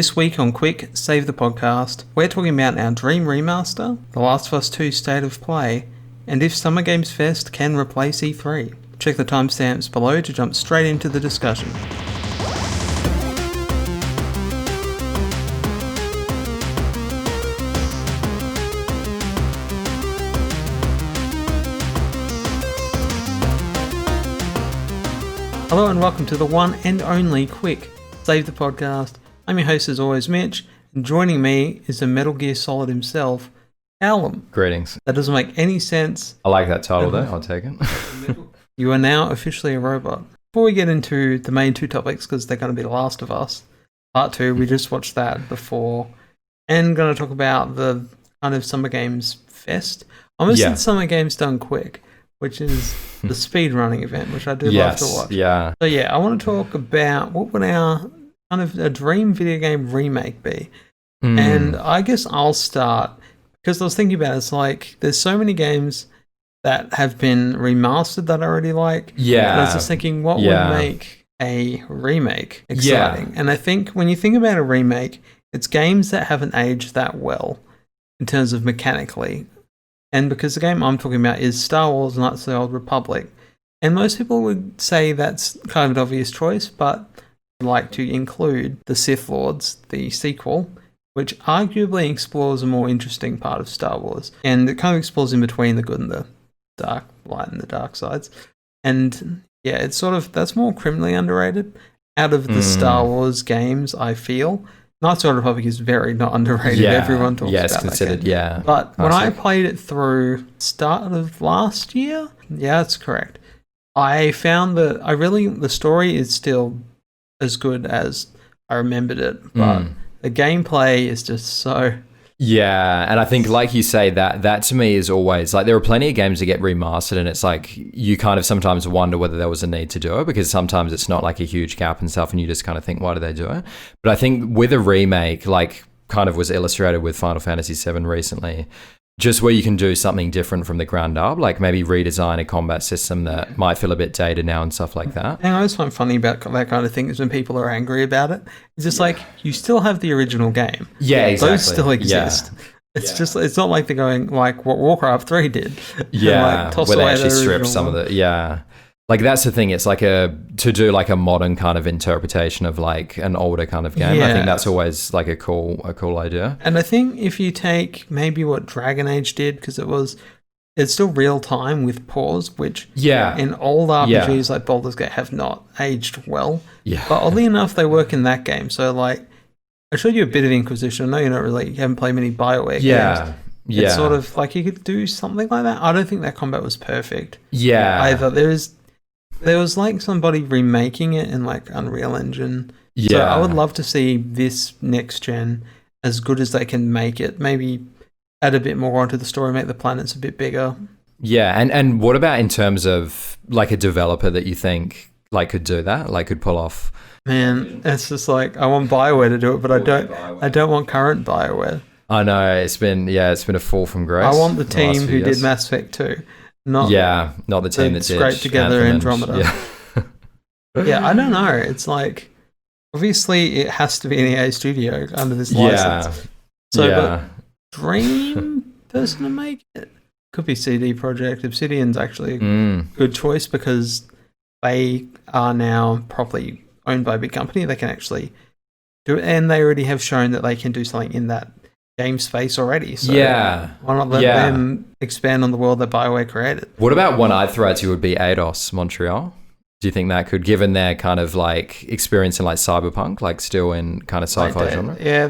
This week on Quick Save the Podcast, we're talking about our Dream Remaster, The Last of Us 2 State of Play, and if Summer Games Fest can replace E3. Check the timestamps below to jump straight into the discussion. Hello and welcome to the one and only Quick Save the Podcast. I'm your host as always, Mitch, and joining me is the Metal Gear Solid himself, Callum. Greetings. That doesn't make any sense. I like that title though, I'll take it. You are now officially a robot. Before we get into the main two topics, because they're going to be The Last of Us, Part 2, we just watched that before, and going to talk about the kind of Summer Games Fest. I almost said Summer Games Done Quick, which is the speed running event, which I do love to watch. Yeah. So I want to talk about what would our kind of a dream video game remake be. And I guess I'll start, because I was thinking about it, it's like there's so many games that have been remastered that I already like. Yeah. And I was just thinking, what would make a remake exciting? And I think when you think about a remake, it's games that haven't aged that well in terms of mechanically. And because the game I'm talking about is Star Wars Knights of the Old Republic. And most people would say that's kind of an obvious choice, but I'd like to include The Sith Lords, the sequel, which arguably explores a more interesting part of Star Wars. And it kind of explores in between the good and the dark, light and the dark sides. And it's sort of, that's more criminally underrated out of the Star Wars games, I feel. Knights of the Old Republic is very not underrated. Everyone talks about it's considered, that game. But when I played it through start of last year, that's correct, I found that the story is still as good as I remembered it, but the gameplay is just so... Yeah, and I think, like you say, that to me is always, like, there are plenty of games that get remastered, and it's like, you kind of sometimes wonder whether there was a need to do it, because sometimes it's not like a huge gap and stuff, and you just kind of think, why do they do it? But I think with a remake, like, kind of was illustrated with Final Fantasy VII recently, just where you can do something different from the ground up, like maybe redesign a combat system that might feel a bit dated now and stuff like that. And I always find funny about that kind of thing is when people are angry about it. It's just like, you still have the original game. Yeah, exactly. Those still exist. Yeah. It's not like they're going like what Warcraft 3 did. Yeah, where they actually stripped some of the, like that's the thing. It's like to do like a modern kind of interpretation of like an older kind of game. I think that's always like a cool idea. And I think if you take maybe what Dragon Age did, because it's still real time with pause, which in old RPGs like Baldur's Gate have not aged well. Yeah. But oddly enough, they work in that game. So like, I showed you a bit of Inquisition. I know you haven't played many BioWare games. Yeah. It's sort of like you could do something like that. I don't think that combat was perfect. Yeah. Either. There was like somebody remaking it in like Unreal Engine. Yeah. So I would love to see this next gen as good as they can make it. Maybe add a bit more onto the story, make the planets a bit bigger. Yeah, and what about in terms of like a developer that you think like could do that, like could pull off? Man, it's just like I want BioWare to do it, but I don't want current BioWare. I know it's been a fall from grace. I want the team who did Mass Effect 2. Not the team that did scraped together Andromeda. Yeah, I don't know. It's like obviously it has to be an EA studio under this license. But dream person to make it could be CD Projekt. Obsidian's actually a good choice because they are now properly owned by a big company. They can actually do it, and they already have shown that they can do something in that game space already. So why not let them expand on the world that BioWare created? What about one I'd throw at you would be Eidos Montreal. Do you think that could, given their kind of like experience in like cyberpunk, like still in kind of sci-fi genre? Yeah,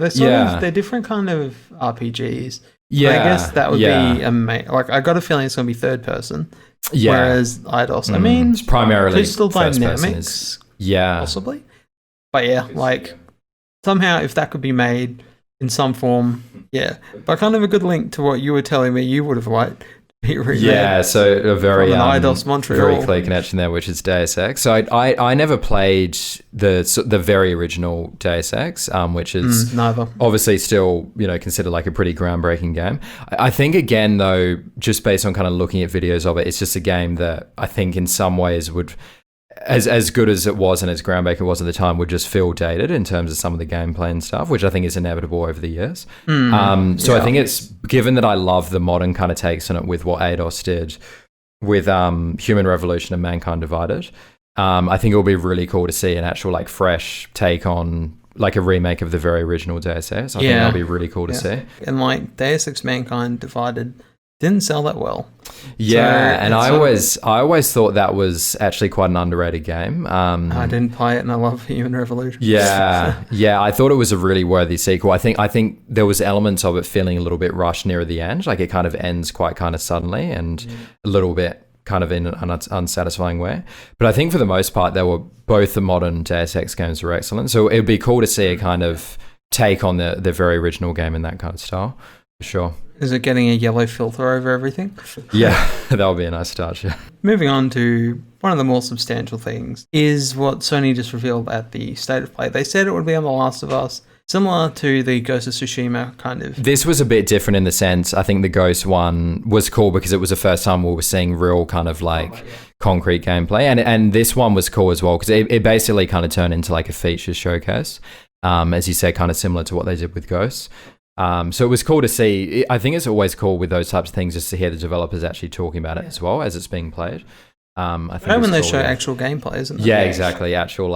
they're different kind of RPGs. Yeah, I guess that would be amazing. Like I got a feeling it's going to be third person. Yeah, whereas Eidos, I mean, it's primarily Crystal Dynamics. Possibly. But like somehow if that could be made in some form, but kind of a good link to what you were telling me you would have liked. So a very Eidos Montreal, very clear connection there, which is Deus Ex. So I never played the very original Deus Ex, which is obviously still considered like a pretty groundbreaking game. I think again though, just based on kind of looking at videos of it, it's just a game that I think in some ways would as good as it was and as groundbreaking it was at the time, would just feel dated in terms of some of the gameplay and stuff, which I think is inevitable over the years. So I think it's, given that I love the modern kind of takes on it with what Eidos did with Human Revolution and Mankind Divided, I think it'll be really cool to see an actual like fresh take on like a remake of the very original Deus Ex. I think that'll be really cool to see. And like Deus Ex Mankind Divided didn't sell that well. Yeah, so, and I always thought that was actually quite an underrated game. I didn't play it, and I love Human Revolution. Yeah, I thought it was a really worthy sequel. I think there was elements of it feeling a little bit rushed near the end. Like it kind of ends quite kind of suddenly and a little bit kind of in an unsatisfying way. But I think for the most part, they were both the modern Deus Ex games were excellent. So it would be cool to see a kind of take on the very original game in that kind of style, for sure. Is it getting a yellow filter over everything? Yeah, that would be a nice touch. Yeah. Moving on to one of the more substantial things is what Sony just revealed at the State of Play. They said it would be on The Last of Us, similar to the Ghost of Tsushima kind of. This was a bit different in the sense, I think the Ghost one was cool because it was the first time we were seeing real kind of like concrete gameplay. And this one was cool as well because it basically kind of turned into like a features showcase. As you said, kind of similar to what they did with Ghost. So it was cool to see. I think it's always cool with those types of things just to hear the developers actually talking about it as well as it's being played. I think when they show actual gameplay, isn't it? Yeah, exactly. Actual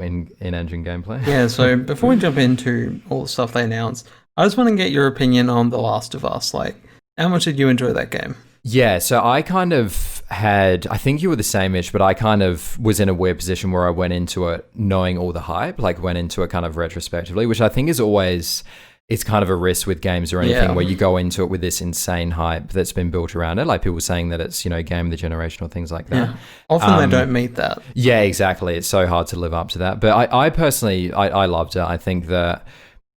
in-engine gameplay. Yeah, so before we jump into all the stuff they announced, I just want to get your opinion on The Last of Us. Like, how much did you enjoy that game? Yeah, so I kind of had, I think you were the same-ish, but I kind of was in a weird position where I went into it knowing all the hype, like went into it kind of retrospectively, which I think is always... It's kind of a risk with games or anything where you go into it with this insane hype that's been built around it, like people saying that it's, game of the generation or things like that. Yeah. Often they don't meet that. Yeah, exactly. It's so hard to live up to that. But I personally, I loved it. I think that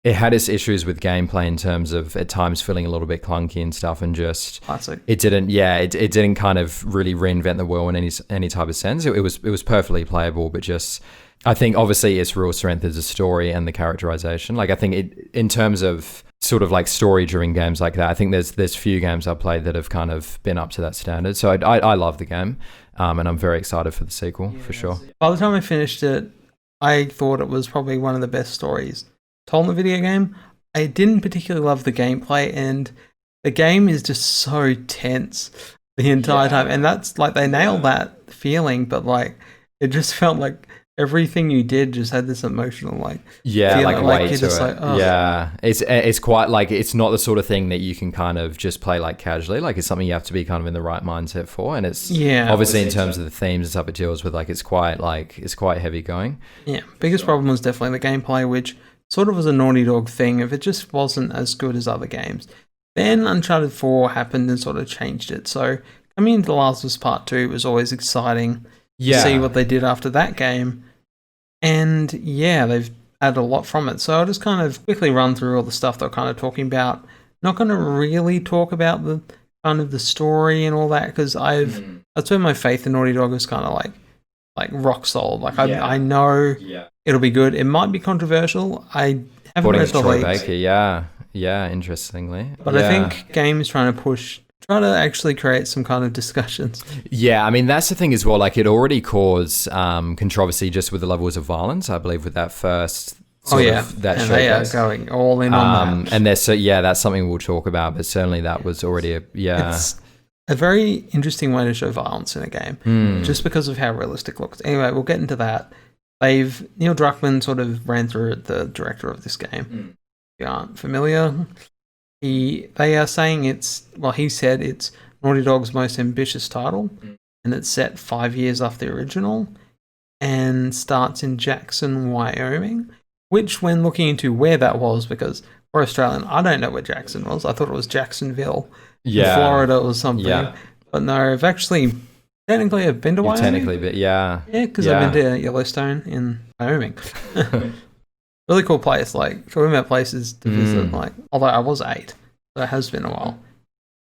it had its issues with gameplay in terms of at times feeling a little bit clunky and stuff, and just classic. It didn't kind of really reinvent the wheel in any type of sense. It was perfectly playable, but just... I think obviously its real strength is the story and the characterization. Like I think in terms of sort of like story-driven games like that, I think there's few games I've played that have kind of been up to that standard. So I love the game, and I'm very excited for the sequel for sure. By the time I finished it, I thought it was probably one of the best stories told in the video game. I didn't particularly love the gameplay, and the game is just so tense the entire time, and that's like they nailed that feeling, but like it just felt like everything you did just had this emotional feeling, like weight to it. Like, oh. Yeah, it's quite like it's not the sort of thing that you can kind of just play like casually. Like it's something you have to be kind of in the right mindset for, and it's obviously in terms of the themes and stuff it deals with, like it's quite heavy going. Yeah, biggest problem was definitely the gameplay, which sort of was a Naughty Dog thing. If it just wasn't as good as other games, then Uncharted 4 happened and sort of changed it. So coming into The Last of Us Part 2 was always exciting. See what they did after that game, and they've added a lot from it. So I'll just kind of quickly run through all the stuff they're kind of talking about. Not going to really talk about the kind of the story and all that, because that's where my faith in Naughty Dog is kind of like rock solid. Like I know it'll be good. It might be controversial. I haven't read the leaks. Yeah, interestingly, but I think games trying to actually create some kind of discussions. Yeah, I mean, that's the thing as well. Like, it already caused controversy just with the levels of violence, I believe, with that first that and they are going all in on that. And that's something we'll talk about, but certainly that was already It's a very interesting way to show violence in a game, just because of how realistic it looks. Anyway, we'll get into that. Neil Druckmann sort of ran through it, the director of this game. If you aren't familiar... They are saying he said it's Naughty Dog's most ambitious title, and it's set 5 years after the original, and starts in Jackson, Wyoming, which when looking into where that was, because we're Australian, I don't know where Jackson was. I thought it was Jacksonville, Florida or something. Yeah. But no, I've actually, technically I've been to Wyoming. Technically, but yeah. Yeah, because I've been to Yellowstone in Wyoming. Really cool place, like talking about places to visit, although I was 8, so it has been a while.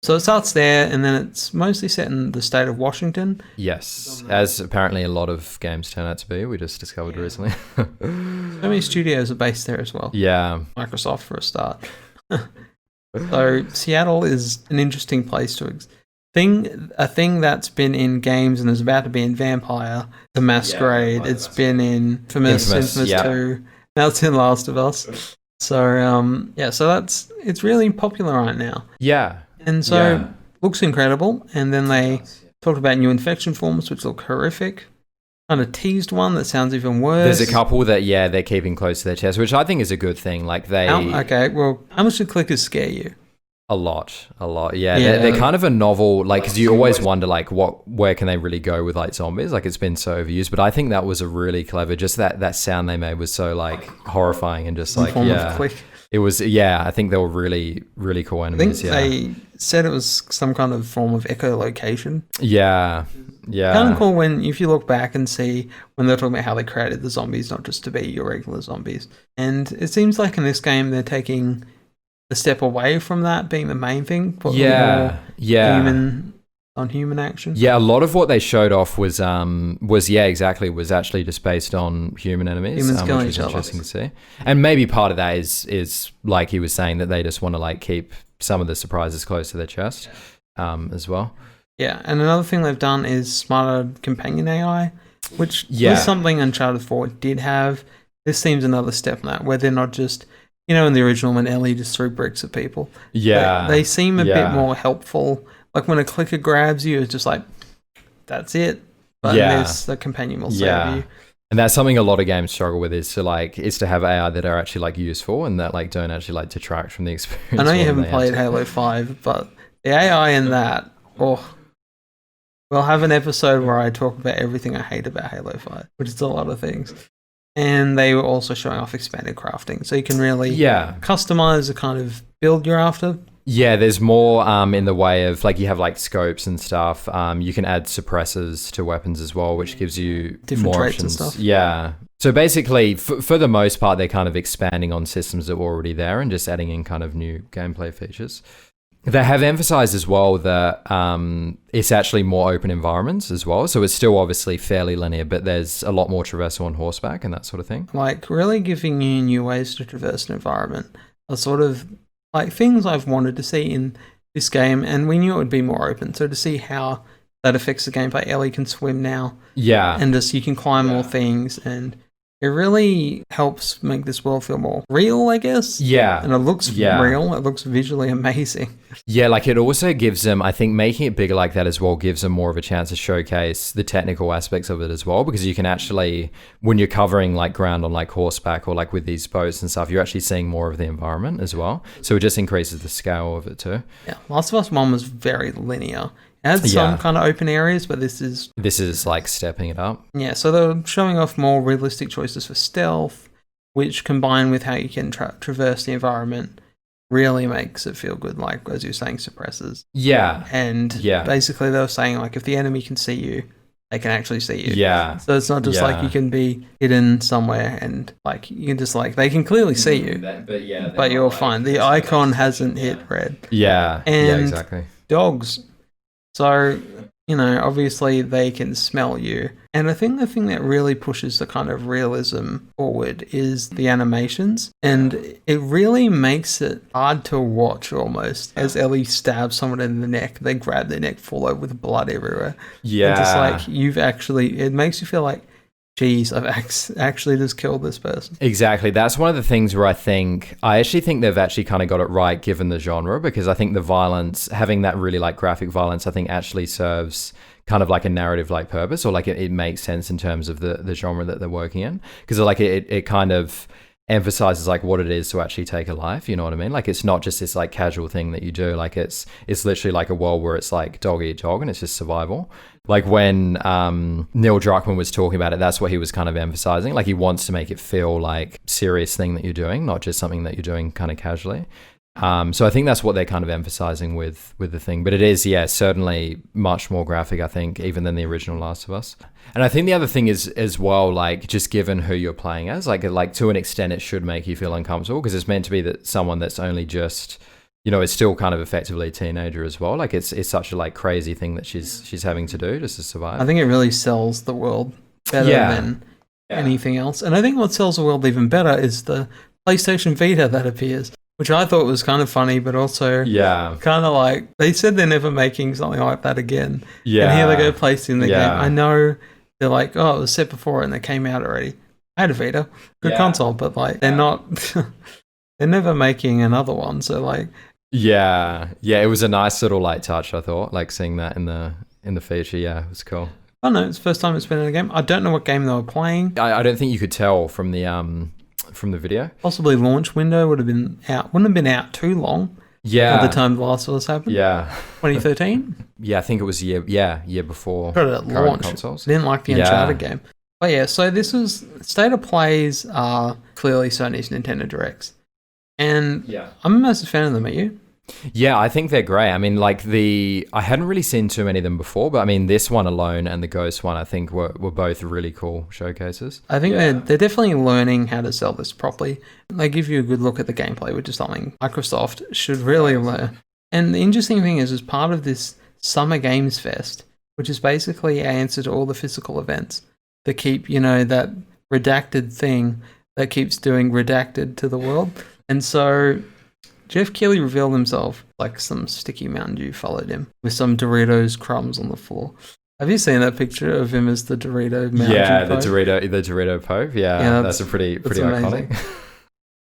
So it starts there, and then it's mostly set in the state of Washington. Yes, as apparently a lot of games turn out to be. We just discovered recently. So many studios are based there as well. Yeah. Microsoft for a start. So Seattle is an interesting place to a thing that's been in games and is about to be in Vampire, The Masquerade. It's been in Infamous 2. Now it's in Last of Us. So so it's really popular right now. Yeah. And so looks incredible. And then they talked about new infection forms, which look horrific. Kind of teased one that sounds even worse. There's a couple that they're keeping close to their chest, which I think is a good thing. Like how much did clickers scare you? A lot. Yeah, they're kind of a novel, like, because you always wonder, like, where can they really go with, like, zombies? Like, it's been so overused, but I think that was a really clever, just that sound they made was so, like, horrifying and just, like, it was, I think they were really, really cool enemies. I think they said it was some kind of form of echolocation. Yeah. Kind of cool if you look back and see when they're talking about how they created the zombies, not just to be your regular zombies. And it seems like in this game they're taking a step away from that being the main thing. Human on human action. Yeah, a lot of what they showed off was actually just based on human enemies, Humans killing which each is other. interesting to see. And maybe part of that is like he was saying that they just want to like keep some of the surprises close to their chest, as well. Yeah, and another thing they've done is smarter companion AI, which was something Uncharted 4 did have. This seems another step in that, where they're not just, in the original when Ellie just threw bricks at people. Yeah. They seem a bit more helpful. Like when a clicker grabs you, it's just like, that's it. But the companion will save you. And that's something a lot of games struggle with is to have AI that are actually like useful and that like don't actually like detract from the experience. I know you haven't played Halo 5, but the AI in that, we'll have an episode where I talk about everything I hate about Halo 5, which is a lot of things. And they were also showing off expanded crafting. So you can really customize the kind of build you're after. Yeah, there's more in the way of like you have like scopes and stuff. You can add suppressors to weapons as well, which gives you different more traits options. And stuff. Yeah. So basically, for the most part, they're kind of expanding on systems that were already there and just adding in kind of new gameplay features. They have emphasized as well that it's actually more open environments as well. So it's still obviously fairly linear, but there's a lot more traversal on horseback and that sort of thing. Like really giving you new ways to traverse an environment are sort of like things I've wanted to see in this game, and we knew it would be more open. So to see how that affects the gameplay, Ellie can swim now. Yeah. And just you can climb more things, and it really helps make this world feel more real, I guess. Yeah. And it looks real. It looks visually amazing. Yeah, like it also gives them, I think making it bigger like that as well gives them more of a chance to showcase the technical aspects of it as well, because you can actually, when you're covering like ground on like horseback or like with these boats and stuff, you're actually seeing more of the environment as well. So it just increases the scale of it too. Yeah, Last of Us 1 was very linear. It had some kind of open areas, but this is like stepping it up. Yeah, so they're showing off more realistic choices for stealth, which combined with how you can traverse the environment really makes it feel good, like as you're saying, suppressors. Yeah. And basically they were saying like if the enemy can see you, they can actually see you. Yeah. So it's not just like you can be hidden somewhere and like you can just like they can clearly see you. But you're fine. The icon hasn't hit red. Yeah. And exactly. Dogs. So, obviously they can smell you. And I think the thing that really pushes the kind of realism forward is the animations. And it really makes it hard to watch almost. As Ellie stabs someone in the neck, they grab their neck, fall over with blood everywhere. Yeah. And just like it makes you feel like, geez, I've actually just killed this person. Exactly. That's one of the things where I actually think they've actually kind of got it right given the genre, because I think the violence, having that really like graphic violence, I think actually serves kind of like a narrative like purpose, or like it makes sense in terms of the genre that they're working in, because like it kind of emphasizes like what it is to actually take a life, you know what I mean? Like it's not just this like casual thing that you do, like it's literally like a world where it's like dog eat dog and it's just survival. Like when Neil Druckmann was talking about it, that's what he was kind of emphasizing. Like he wants to make it feel like serious thing that you're doing, not just something that you're doing kind of casually. So I think that's what they're kind of emphasizing with the thing. But it is, certainly much more graphic, I think, even than the original Last of Us. And I think the other thing is as well, like just given who you're playing as, like to an extent, it should make you feel uncomfortable, because it's meant to be that someone that's only just, is still kind of effectively a teenager as well. Like it's such a like crazy thing that she's having to do just to survive. I think it really sells the world better than anything else. And I think what sells the world even better is the PlayStation Vita that appears, which I thought was kind of funny, but also kind of like they said they're never making something like that again. Yeah. And here they go placing the game. I know they're like, oh, it was set before and they came out already. I had a Vita, good console, but like they're not, they're never making another one. So like, it was a nice little like touch. I thought like seeing that in the feature. Yeah, it was cool. I don't know. It's the first time it's been in a game. I don't know what game they were playing. I don't think you could tell from the video. Possibly launch window would have been out. Wouldn't have been out too long. Yeah. At the time The Last of Us happened. Yeah. 2013. Yeah, I think it was year before. Got it at launch. Consoles. Didn't like the Uncharted game. But yeah, so this is State of Plays are clearly Sony's Nintendo Directs. And I'm a massive fan of them, are you? Yeah, I think they're great. I mean, like I hadn't really seen too many of them before, but I mean, this one alone and the Ghost one, I think were both really cool showcases. I think they're definitely learning how to sell this properly. They give you a good look at the gameplay, which is something Microsoft should really learn. And the interesting thing is, as part of this Summer Games Fest, which is basically an answer to all the physical events that keep, that redacted thing that keeps doing redacted to the world. And so Jeff Keighley revealed himself like some sticky Mountain Dew followed him with some Doritos crumbs on the floor. Have you seen that picture of him as the Dorito Mountain Dew Pope? the Dorito Pope. Yeah, that's a pretty iconic.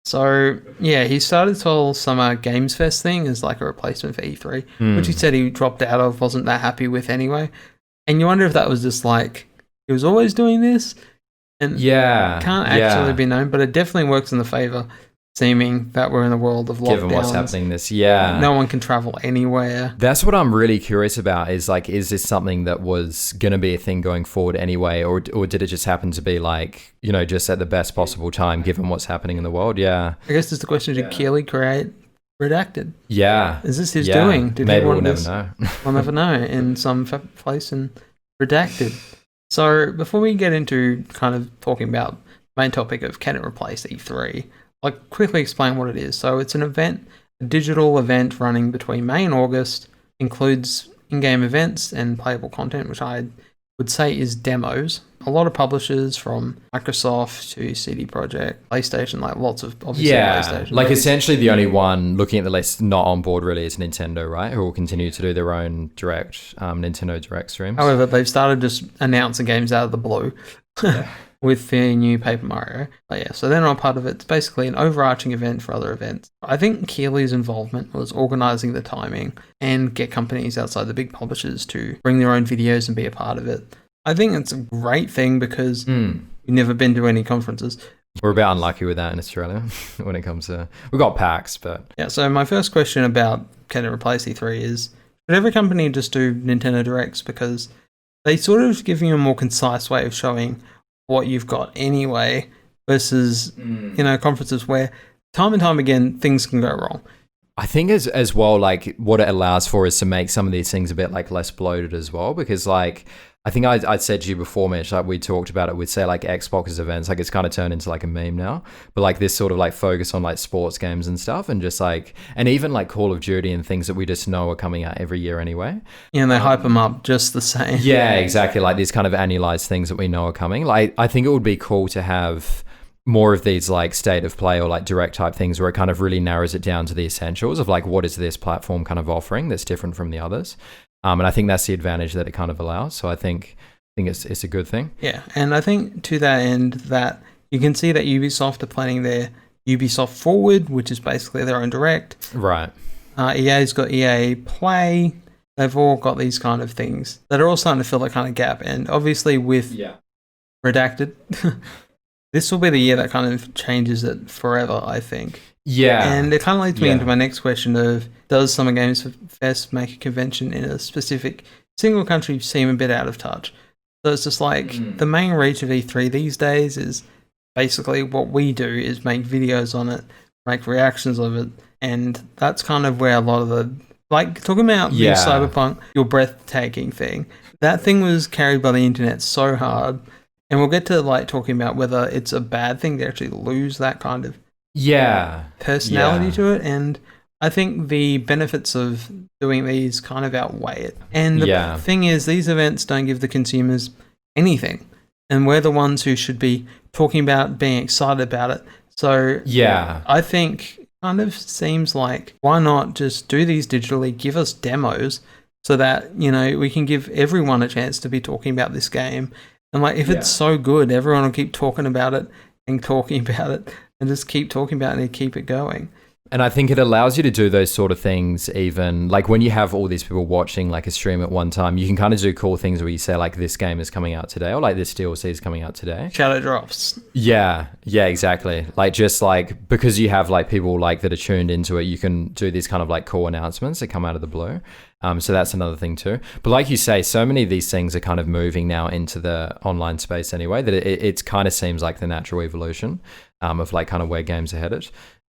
So yeah, he started this whole Summer Games Fest thing as like a replacement for E3, which he said he dropped out of, wasn't that happy with anyway. And you wonder if that was just like he was always doing this, and can't actually be known, but it definitely works in the favor. Seeming that we're in a world of lockdowns. Given what's happening no one can travel anywhere. That's what I'm really curious about is like, is this something that was going to be a thing going forward anyway? Or did it just happen to be like, just at the best possible time given what's happening in the world? Yeah. I guess it's the question, did Keighley create Redacted? Yeah. Is this his doing? Did Maybe we'll never know. We'll never know in some place in Redacted. So before we get into kind of talking about the main topic of can it replace E3, I'll quickly explain what it is. So it's an event, a digital event running between May and August, includes in-game events and playable content, which I would say is demos. A lot of publishers from Microsoft to CD Projekt, PlayStation, like lots of obviously PlayStation. Like essentially the only one looking at the list not on board really is Nintendo, right? Who will continue to do their own direct Nintendo Direct streams. However, they've started just announcing games out of the blue. With the new Paper Mario. But yeah, so they're not part of it. It's basically an overarching event for other events. I think Keighley's involvement was organising the timing and get companies outside the big publishers to bring their own videos and be a part of it. I think it's a great thing because we've never been to any conferences. We're a bit unlucky with that in Australia when it comes to... We've got PAX, but... Yeah, so my first question about can it replace E3 is, should every company just do Nintendo Directs? Because they sort of give you a more concise way of showing what you've got anyway versus conferences where time and time again things can go wrong. I think as well, like what it allows for is to make some of these things a bit like less bloated as well, because like I think I'd said to you before, Mitch, like we talked about it with say like Xbox's events, like it's kind of turned into like a meme now, but like this sort of like focus on like sports games and stuff, and just like, and even like Call of Duty and things that we just know are coming out every year anyway. Yeah, and they hype them up just the same. Yeah, exactly. Like these kind of annualized things that we know are coming. Like I think it would be cool to have more of these like state of play or like direct type things where it kind of really narrows it down to the essentials of like what is this platform kind of offering that's different from the others. And I think that's the advantage that it kind of allows. So I think it's a good thing. Yeah, and I think to that end that you can see that Ubisoft are planning their Ubisoft Forward, which is basically their own direct. Right. EA's got EA Play. They've all got these kind of things that are all starting to fill that kind of gap. And obviously with Redacted, this will be the year that kind of changes it forever, I think. Yeah. And it kind of leads me into my next question of, does Summer Games Fest make a convention in a specific single country seem a bit out of touch? So it's just like the main reach of E3 these days is basically what we do is make videos on it, make reactions of it, and that's kind of where a lot of the, like talking about the Cyberpunk, your breathtaking thing, that thing was carried by the internet so hard, and we'll get to like talking about whether it's a bad thing to actually lose that kind of personality to it, and I think the benefits of doing these kind of outweigh it. And the thing is, these events don't give the consumers anything, and we're the ones who should be talking about being excited about it. So I think kind of seems like, why not just do these digitally, give us demos so that, we can give everyone a chance to be talking about this game. And like, if it's so good, everyone will keep talking about it and talking about it and just keep talking about it and keep it going. And I think it allows you to do those sort of things even, like when you have all these people watching like a stream at one time, you can kind of do cool things where you say like this game is coming out today or like this DLC is coming out today. Shadow drops. Yeah, exactly. Like just like because you have like people like that are tuned into it, you can do these kind of like cool announcements that come out of the blue. So that's another thing too. But like you say, so many of these things are kind of moving now into the online space anyway, that it kind of seems like the natural evolution of like kind of where games are headed.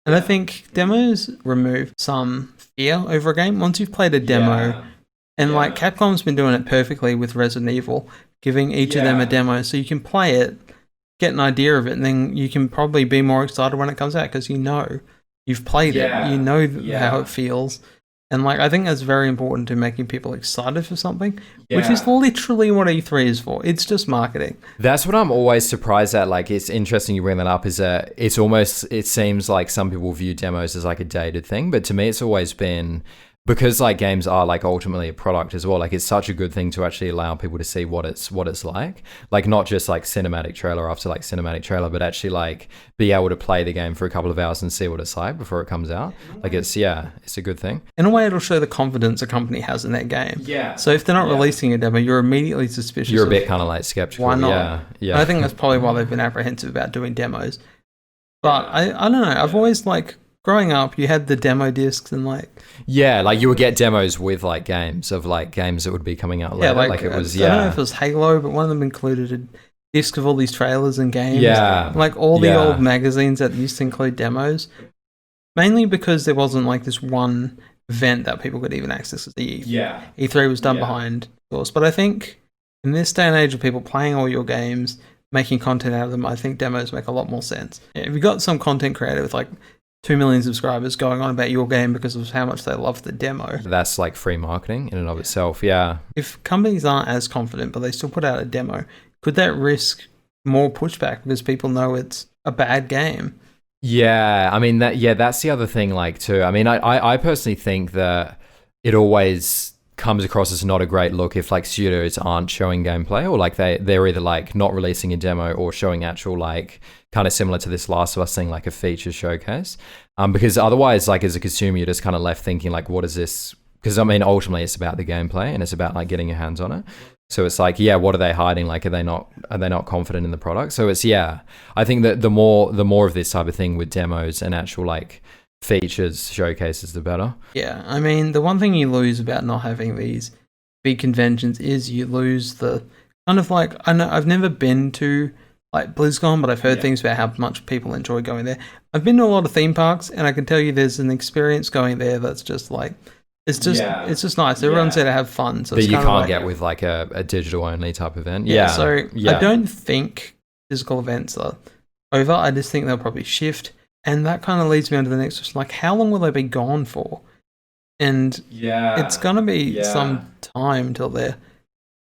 And I think demos remove some fear over a game. Once you've played a demo, and like Capcom's been doing it perfectly with Resident Evil, giving each of them a demo so you can play it, get an idea of it, and then you can probably be more excited when it comes out because you've played it, how it feels. And like I think that's very important to making people excited for something, which is literally what E3 is for. It's just marketing. That's what I'm always surprised at. Like it's interesting you bring that up, is that it seems like some people view demos as like a dated thing, but to me it's always been, because like games are like ultimately a product as well, like it's such a good thing to actually allow people to see what it's like not just like cinematic trailer after like cinematic trailer, but actually like be able to play the game for a couple of hours and see what it's like before it comes out. Like it's a good thing. In a way, it'll show the confidence a company has in their game. So if they're not releasing a demo, you're immediately suspicious. You're a bit kind of like skeptical. Why not? Yeah. I think that's probably why they've been apprehensive about doing demos. But I don't know. I've always like, growing up, you had the demo discs and like... Yeah, like you would get demos with like games that would be coming out later. Like it was, I don't know if it was Halo, but one of them included a disc of all these trailers and games. Yeah. Like all the old magazines that used to include demos. Mainly because there wasn't like this one event that people could even access. E3 was done behind doors. But I think in this day and age of people playing all your games, making content out of them, I think demos make a lot more sense. If you've got some content creator with like 2 million subscribers going on about your game because of how much they love the demo. That's like free marketing in and of itself, yeah. If companies aren't as confident, but they still put out a demo, could that risk more pushback because people know it's a bad game? Yeah, I mean, that's the other thing, like, too. I mean, I personally think that it always comes across as not a great look if like studios aren't showing gameplay, or like they're either like not releasing a demo or showing actual like kind of similar to this Last of Us thing, like a feature showcase, because otherwise like as a consumer you're just kind of left thinking like, what is this? Because I mean ultimately it's about the gameplay and it's about like getting your hands on it. So it's like, what are they hiding? Like, are they not confident in the product? So it's, I think that the more of this type of thing with demos and actual like features showcases, the better. Yeah, I mean, the one thing you lose about not having these big conventions is you lose the kind of like, I know I've never been to like BlizzCon, but I've heard things about how much people enjoy going there. I've been to a lot of theme parks, and I can tell you there's an experience going there that's just like, it's just nice. Everyone's there to have fun. So but it's you kind can't of get with like a digital only type event. So I don't think physical events are over. I just think they'll probably shift. And that kind of leads me on to the next question. Like, how long will they be gone for? And it's going to be some time till they're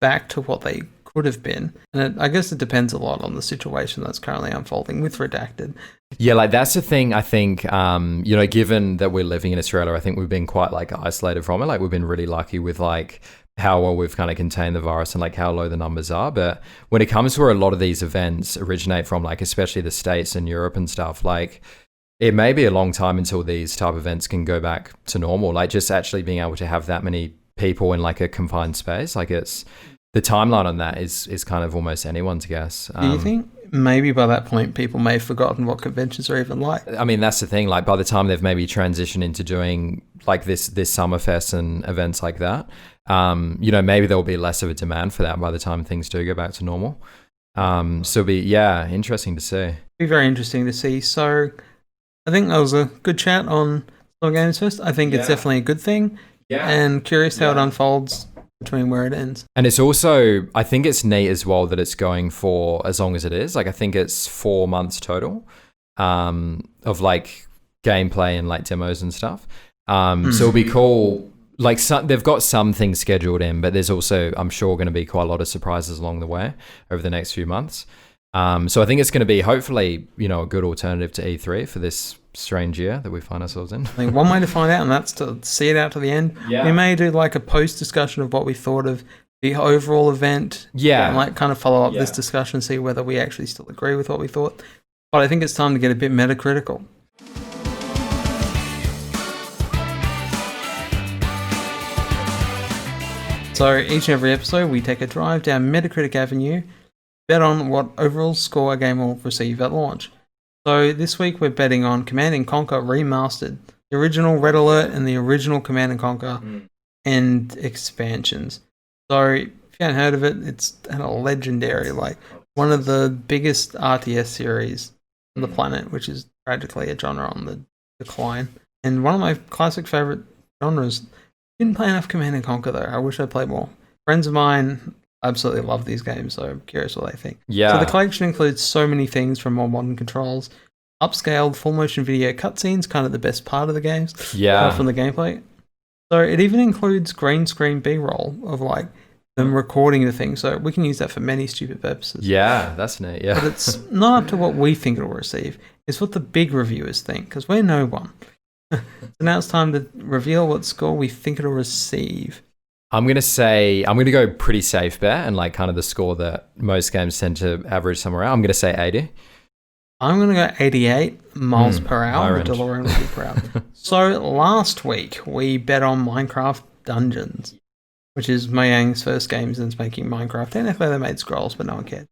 back to what they could have been. And I guess it depends a lot on the situation that's currently unfolding with Redacted. Yeah, like that's the thing. I think, given that we're living in Australia, I think we've been quite like isolated from it. Like we've been really lucky with like how well we've kind of contained the virus and like how low the numbers are. But when it comes to where a lot of these events originate from, like especially the States and Europe and stuff, like it may be a long time until these type of events can go back to normal. Like just actually being able to have that many people in like a confined space, like it's the timeline on that is kind of almost anyone's guess. Do you think maybe by that point people may have forgotten what conventions are even like? I mean, that's the thing. Like by the time they've maybe transitioned into doing like this Summerfest and events like that, maybe there'll be less of a demand for that by the time things do go back to normal. So it'll be interesting to see. Be very interesting to see. So I think that was a good chat on Summer Games Fest. I think it's definitely a good thing. Yeah. And curious how it unfolds between where it ends. And it's also, I think it's neat as well that it's going for as long as it is. Like I think it's 4 months total of like gameplay and like demos and stuff. So it'll be cool. Like they've got some things scheduled in, but there's also, I'm sure, going to be quite a lot of surprises along the way over the next few months. So I think it's going to be hopefully, a good alternative to E3 for this strange year that we find ourselves in. I think one way to find out, and that's to see it out to the end. Yeah. We may do like a post discussion of what we thought of the overall event. Yeah. And like kind of follow up this discussion, see whether we actually still agree with what we thought. But I think it's time to get a bit metacritical. So each and every episode, we take a drive down Metacritic Avenue, bet on what overall score a game will receive at launch. So this week we're betting on Command & Conquer Remastered, the original Red Alert and the original Command & Conquer and expansions. So if you haven't heard of it, it's a legendary, like one of the biggest RTS series on the planet, which is tragically a genre on the decline. And one of my classic favorite genres. Didn't play enough Command & Conquer though. I wish I played more. Friends of mine absolutely love these games, so I'm curious what they think. Yeah. So the collection includes so many things from more modern controls, upscaled full motion video cutscenes, kind of the best part of the games. Yeah. From the gameplay. So it even includes green screen B-roll of like them recording the thing, so we can use that for many stupid purposes. Yeah, that's neat. Yeah. But it's not up to what we think it'll receive. It's what the big reviewers think, because we're no one. So now it's time to reveal what score we think it'll receive. I'm going to go pretty safe bet and like kind of the score that most games tend to average somewhere around. I'm going to say 80. I'm going to go 88 miles per hour. Range. DeLorean will be proud. So last week we bet on Minecraft Dungeons, which is Mojang's first game since making Minecraft. Technically they made Scrolls, but no one cared.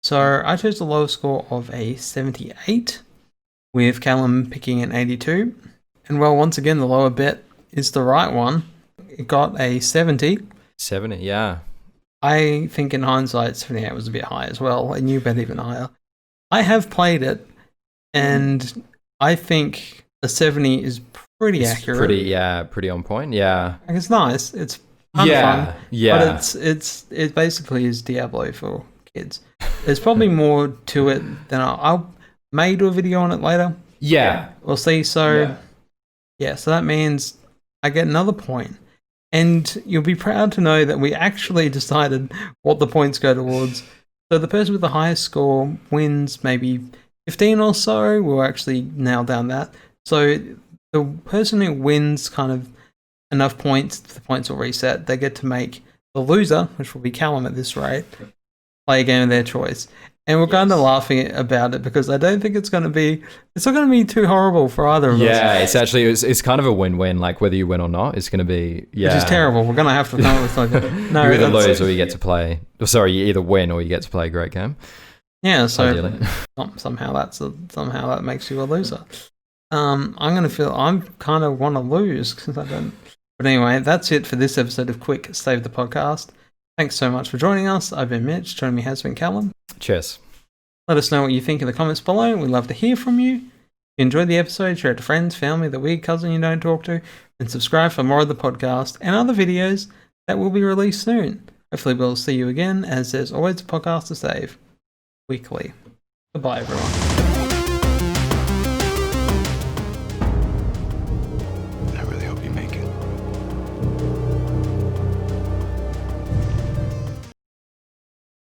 So I chose the lowest score of a 78, with Callum picking an 82. And well, once again, the lower bet is the right one. It got a 70. 70, yeah. I think in hindsight, 78 was a bit high as well, and you bet even higher. I have played it, and I think a 70 is pretty accurate. Pretty on point, yeah. Like, it's nice. It's fun. Yeah. But it basically is Diablo for kids. There's probably more to it than I may do a video on it later. Yeah. We'll see. So, yeah, so that means I get another point. And you'll be proud to know that we actually decided what the points go towards. So the person with the highest score wins maybe 15 or so. We'll actually nail down that. So the person who wins kind of enough points, the points will reset. They get to make the loser, which will be Callum at this rate, play a game of their choice. And we're kind of laughing about it because I don't think it's not going to be too horrible for either of us. Yeah, it's kind of a win-win, like whether you win or not, it's going to be, Which is terrible. We're going to have to come up with like no. You either lose or you get to play, you either win or you get to play a great game. Yeah, so somehow that makes you a loser. I'm kind of want to lose because I don't. But anyway, that's it for this episode of Quick Save the Podcast. Thanks so much for joining us. I've been Mitch. Joining me has been Callum. Cheers. Let us know what you think in the comments below. We'd love to hear from you. If you enjoyed the episode, share it to friends, family, the weird cousin you don't talk to, and subscribe for more of the podcast and other videos that will be released soon. Hopefully we'll see you again, as there's always a podcast to save weekly. Goodbye, everyone.